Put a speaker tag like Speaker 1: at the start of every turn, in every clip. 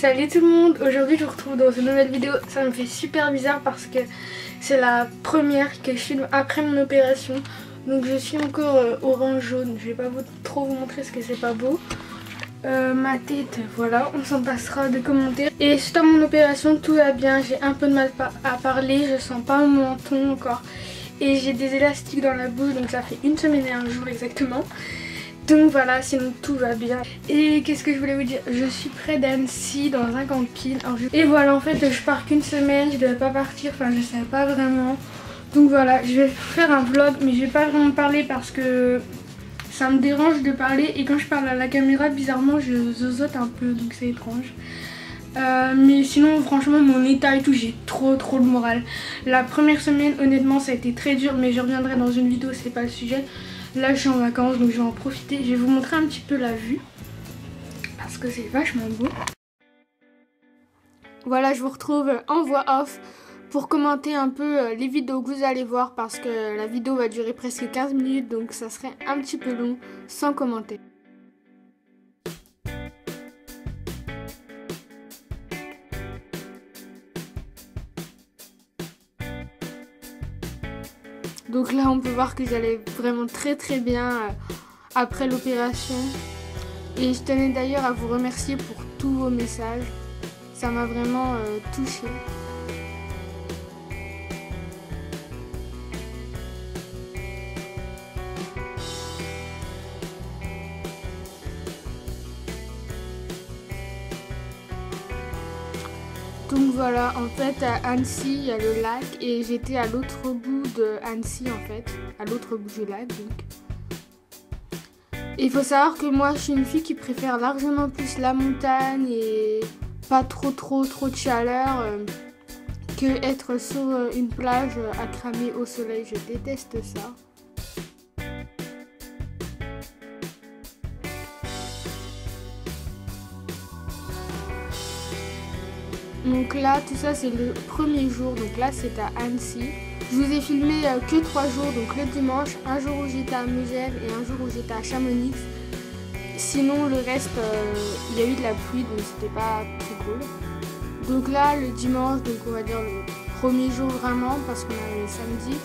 Speaker 1: Salut tout le monde, aujourd'hui je vous retrouve dans une nouvelle vidéo. Ça me fait super bizarre parce que c'est la première que je filme après mon opération. Donc je suis encore orange jaune, je vais pas trop vous montrer ce que c'est pas beau. Ma tête, voilà, on s'en passera de commentaires. Et suite à mon opération, tout va bien, j'ai un peu de mal à parler, je sens pas mon menton encore. Et j'ai des élastiques dans la bouche, donc ça fait une semaine et un jour exactement. Donc voilà, sinon tout va bien. Et qu'est-ce que je voulais vous dire? Je suis près d'Annecy dans un camping. Et voilà, en fait je pars qu'une semaine, je devais pas partir, enfin je savais pas vraiment. Donc voilà, je vais faire un vlog mais je vais pas vraiment parler parce que ça me dérange de parler. Et quand je parle à la caméra, bizarrement je zozote un peu, donc c'est étrange. Mais sinon franchement mon état et tout, j'ai trop le moral. La première semaine honnêtement ça a été très dur, mais je reviendrai dans une vidéo, c'est pas le sujet. Là je suis en vacances donc je vais en profiter. Je vais vous montrer un petit peu la vue parce que c'est vachement beau. Voilà, je vous retrouve en voix off pour commenter un peu les vidéos que vous allez voir parce que la vidéo va durer presque 15 minutes, donc ça serait un petit peu long sans commenter. Donc là on peut voir que j'allais vraiment très bien après l'opération. Et je tenais d'ailleurs à vous remercier pour tous vos messages. Ça m'a vraiment touchée. Donc voilà, en fait à Annecy il y a le lac et j'étais à l'autre bout de Annecy en fait, à l'autre bout du lac donc. Et il faut savoir que moi je suis une fille qui préfère largement plus la montagne et pas trop de chaleur que être sur une plage à cramer au soleil, je déteste ça. Donc là, tout ça c'est le premier jour, donc là c'est à Annecy. Je vous ai filmé que 3 jours, donc le dimanche, un jour où j'étais à Megève et un jour où j'étais à Chamonix. Sinon le reste, il y a eu de la pluie donc c'était pas très cool. Donc là le dimanche, donc on va dire le premier jour vraiment parce qu'on est samedi.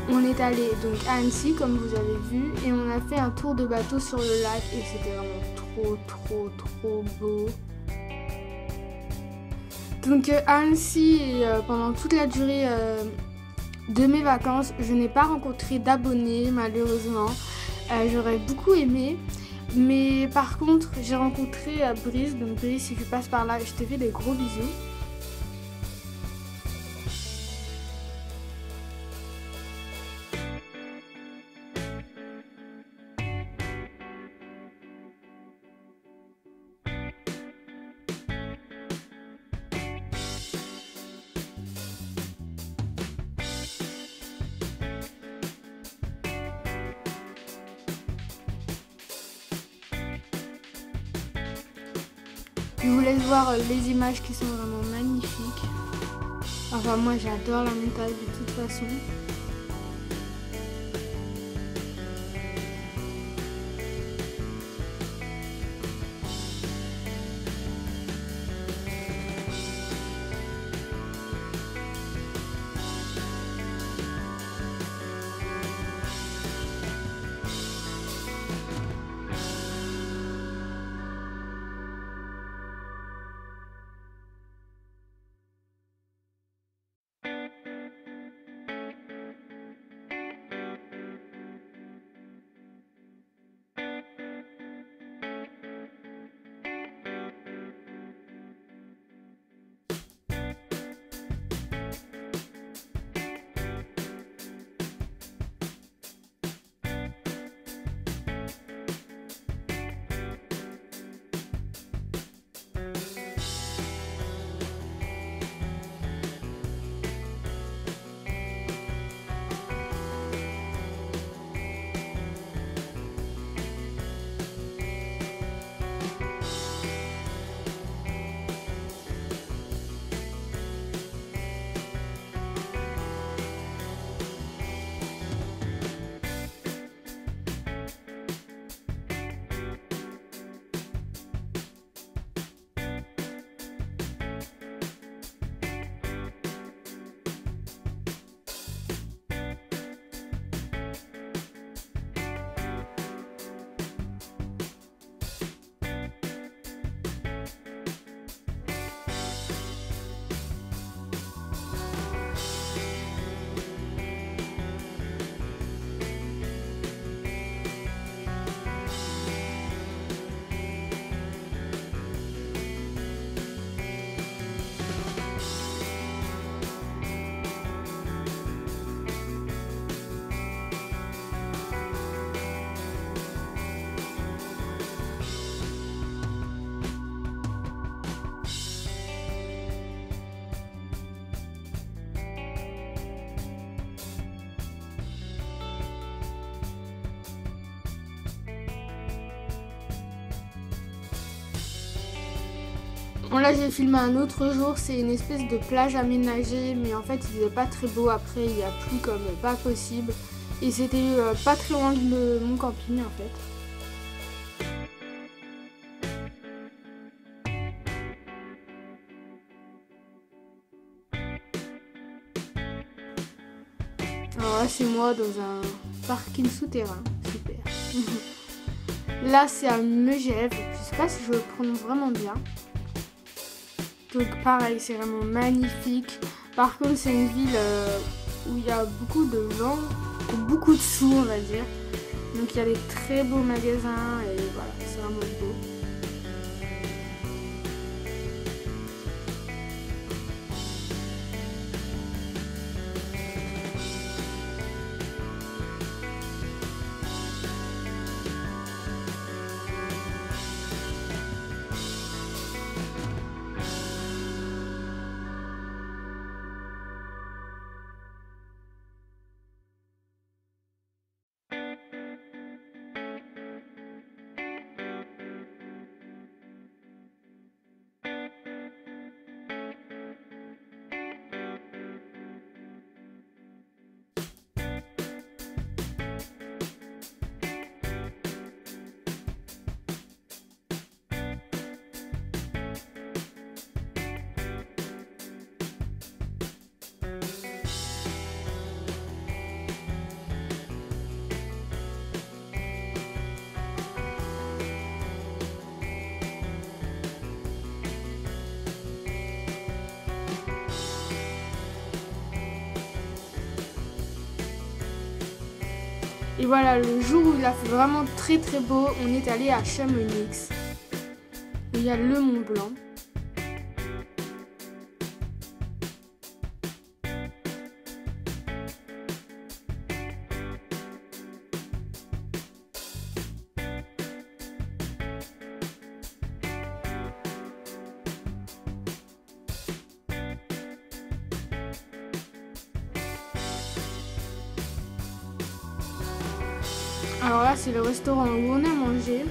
Speaker 1: On est allé donc à Annecy comme vous avez vu et on a fait un tour de bateau sur le lac et c'était vraiment trop beau. Donc à Annecy, pendant toute la durée de mes vacances, je n'ai pas rencontré d'abonnés malheureusement. J'aurais beaucoup aimé. Mais par contre, j'ai rencontré Brice. Donc Brice, si tu passes par là, je te fais des gros bisous. Je vous laisse voir les images qui sont vraiment magnifiques. Enfin moi j'adore la montagne de toute façon. Bon là j'ai filmé un autre jour, c'est une espèce de plage aménagée, mais en fait il faisait pas très beau, après il a plu comme pas possible. Et c'était pas très loin de mon camping en fait. Alors là c'est moi dans un parking souterrain, super. Là c'est à Megève, je sais pas si je le prononce vraiment bien. Donc pareil, c'est vraiment magnifique. Par contre c'est une ville où il y a beaucoup de gens, beaucoup de sous on va dire. Donc il y a des très beaux magasins et voilà, c'est vraiment beau. Et voilà, le jour où il a fait vraiment très très beau, on est allé à Chamonix. Il y a le Mont Blanc. Alors là, c'est le restaurant où on a mangé.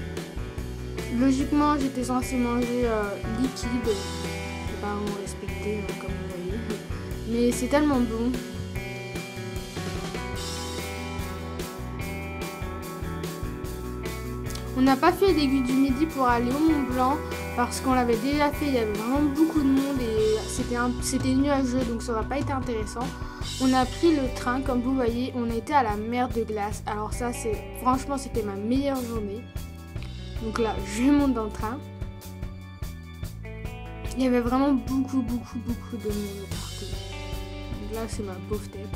Speaker 1: Logiquement, j'étais censée manger liquide. C'est pas vraiment respecté, comme vous voyez. Mais c'est tellement bon. On n'a pas fait l'aiguille du Midi pour aller au Mont Blanc parce qu'on l'avait déjà fait. Il y avait vraiment beaucoup de monde et c'était nuageux, donc ça n'aurait pas été intéressant. On a pris le train, comme vous voyez, on était à la mer de glace. Alors ça, franchement, c'était ma meilleure journée. Donc là, je monte dans le train. Il y avait vraiment beaucoup de monde partout. Donc là, c'est ma pauvre tête.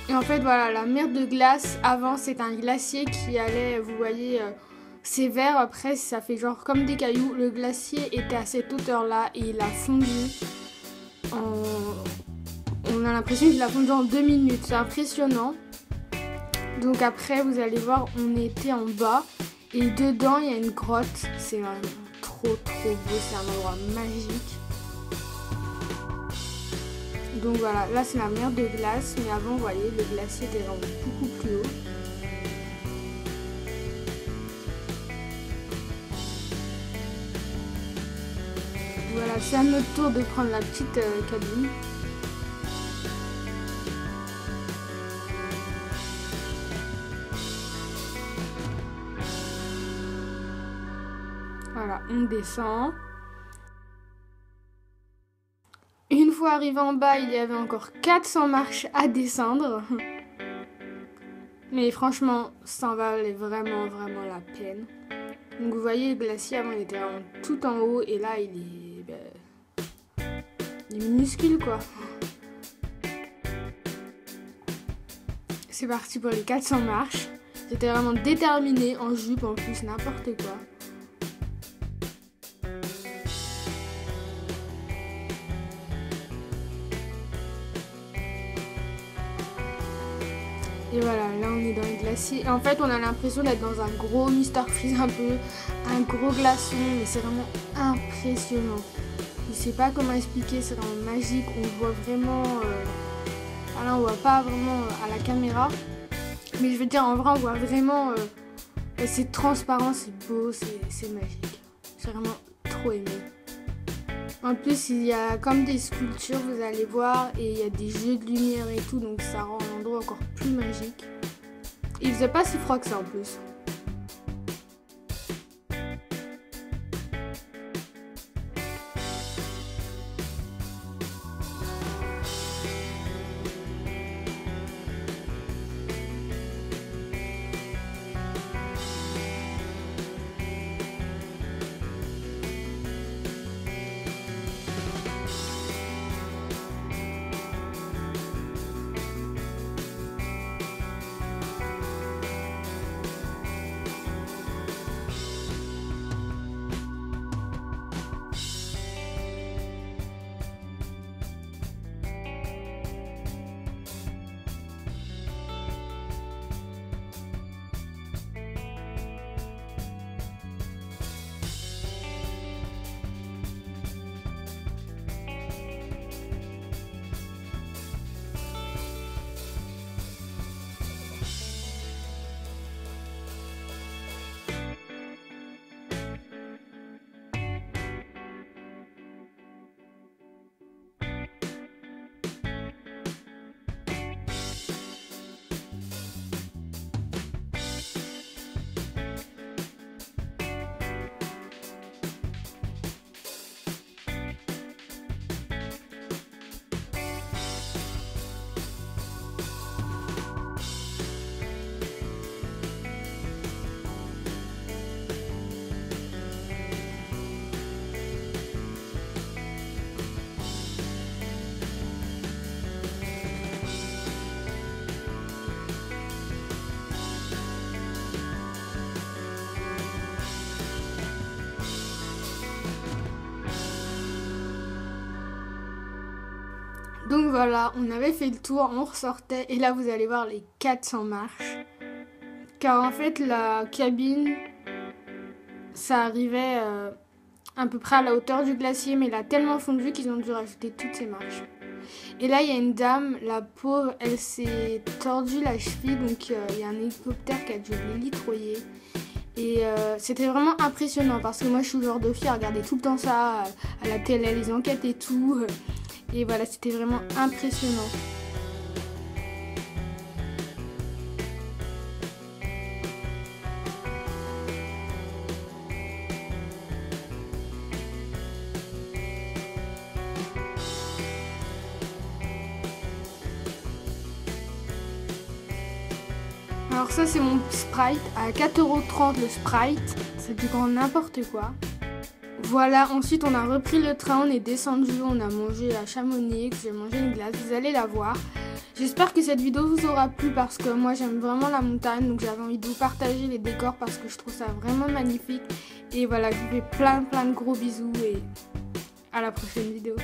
Speaker 1: Et en fait, voilà, la mer de glace, avant, c'est un glacier qui allait, vous voyez, c'est vert, après, ça fait genre comme des cailloux. Le glacier était à cette hauteur-là et il a fondu on a l'impression qu'il a fondu en 2 minutes. C'est impressionnant. Donc après, vous allez voir, on était en bas et dedans, il y a une grotte. C'est vraiment trop beau, c'est un endroit magique. Donc voilà, là c'est la mer de glace, mais avant, vous voyez, le glacier était vraiment beaucoup plus haut. Voilà, c'est à notre tour de prendre la petite cabine. Voilà, on descend. Une fois arrivé en bas, il y avait encore 400 marches à descendre. Mais franchement, ça en valait vraiment la peine. Donc vous voyez, le glacier avant il était vraiment tout en haut et là il est minuscule quoi. C'est parti pour les 400 marches. J'étais vraiment déterminée, en jupe en plus, n'importe quoi. Et voilà, là on est dans les glaciers. Et en fait, on a l'impression d'être dans un gros Mr Freeze un peu, un gros glaçon, mais c'est vraiment impressionnant. Je sais pas comment expliquer, c'est vraiment magique. On voit vraiment Ah là on voit pas vraiment à la caméra, mais je veux dire en vrai on voit vraiment, c'est transparent, c'est beau, c'est magique. J'ai vraiment trop aimé. En plus il y a comme des sculptures, vous allez voir, et il y a des jeux de lumière et tout, donc ça rend l'endroit encore plus magique. Il faisait pas si froid que ça en plus. Donc voilà, on avait fait le tour, on ressortait et là vous allez voir les 400 marches. Car en fait la cabine, ça arrivait à peu près à la hauteur du glacier, mais il a tellement fondu qu'ils ont dû rajouter toutes ces marches. Et là il y a une dame, la pauvre, elle s'est tordue la cheville, donc il y a un hélicoptère qui a dû l'hélitroyer. Et c'était vraiment impressionnant parce que moi je suis le genre de fille à regarder tout le temps ça à la télé, les enquêtes et tout. Et voilà, c'était vraiment impressionnant. Alors ça c'est mon Sprite, à 4,30 € le Sprite, c'est du grand n'importe quoi. Voilà, ensuite on a repris le train, on est descendu, on a mangé à Chamonix, j'ai mangé une glace, vous allez la voir. J'espère que cette vidéo vous aura plu parce que moi j'aime vraiment la montagne, donc j'avais envie de vous partager les décors parce que je trouve ça vraiment magnifique. Et voilà, je vous fais plein de gros bisous et à la prochaine vidéo.